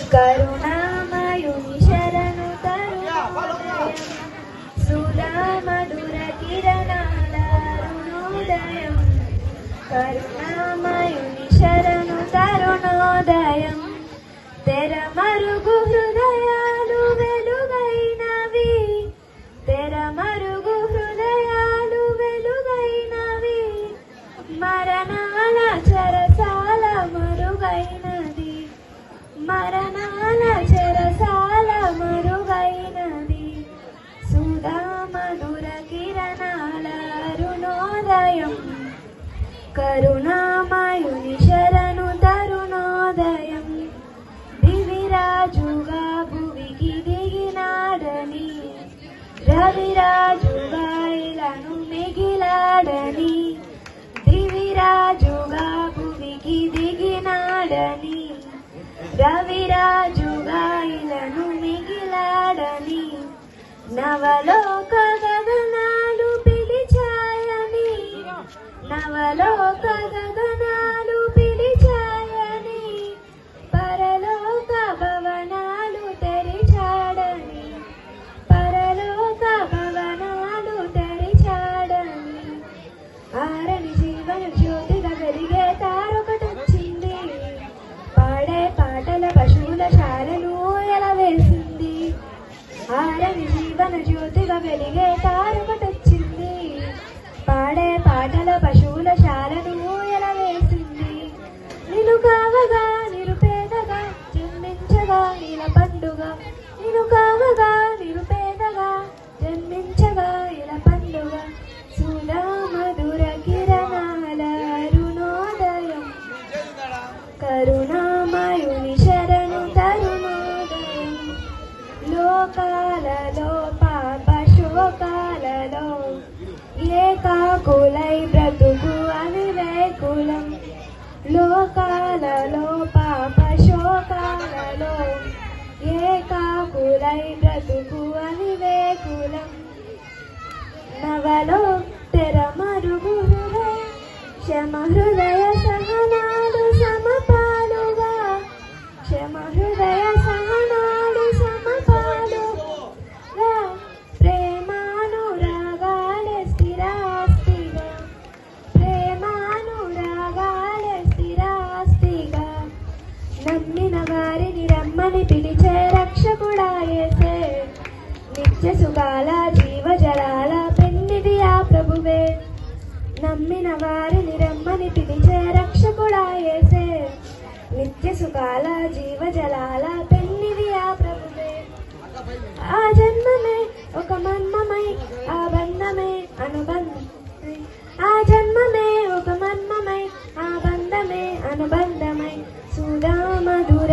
కరుణామయుని శరణు తరుణోదయం సుధా మధుర కిరణాల అరుణోదయం కరుణామయుని శరణు తరుణోదయం తెర మరుగు హృదయాలు వెలుగైనవి తెర మరుగు హృదయాలు వెలుగైనవి మరణాల చెరసాల మరుగైనది మరణాల చెరసాల మరుగైనది సుధా మధుర కిరణాల అరుణోదయం కరుణామయుని శరణు తరుణోదయం దివిరాజుగా భువికి దిగినాడని రవిరాజుగా ఇలను మిగిలాడని దివిరాజుగా భువికి దిగినాడని రవిరాజుగా ఇలను మిగిలాడని నవలోక గగనాలు పిలిచాయని నవలోక గగనాలు పిలిచాయని పరలోక భవనాలు తెరిచాడని పరలోక భవనాలు తెరిచాడని ఆరని జీవన జ్యోతిగా వెలిగే తారొకటొచ్చింది పాడే పాటల పశువుల శాలను ఎలా వేసింది ఆరని జీవన జ్యోతిగా వెలిగే తారొకటొచ్చింది పాడే పాటల పశువుల శాలను ఎలా వేసింది నిన్ను కావగా నిరుపేదగా జన్మించగా నీల పండుగ నిన్ను కావగా నిరుపేదగా జన్మించగా ఇలా పండుగ సుధా మధుర కిరణాల అరుణోదయం కరుణామయుని శరణు తరుణోదయం లోకాలలో పాప శోకాలలో ఏకాకులై బ్రతుకు అవివేకులం లోకాలలో పాప శోకాలలో ఏకాకులై బ్రతుకు అవివేకులం నవలో తెర మరుగు హృదయ క్షమ హృదయ సహనాలు సమపాలుగా క్షమ హృదయ సహనాలు సమపాలుగా ప్రేమానురాగాల స్థిరాస్తిగా ప్రేమానురాగాల స్థిరాస్తిగా నమ్మిన వారిని రమ్మని పిలిచే రక్షకుడా యేసే నిత్య సుఖాల జీవజలాల పెన్నిది ఆ ప్రభువే నమ్మిన వారిని రమ్మని పిలిచే రక్షకుడా యేసే నిత్య సుఖాల జీవజలాల పెన్నిది ఆ ప్రభువే ఆ జన్మమే ఒక మర్మమై ఆ బంధమే అనుబంధం ఆ జన్మమే ఒక మర్మమై ఆ బంధమే అనుబంధమై సుధా మధుర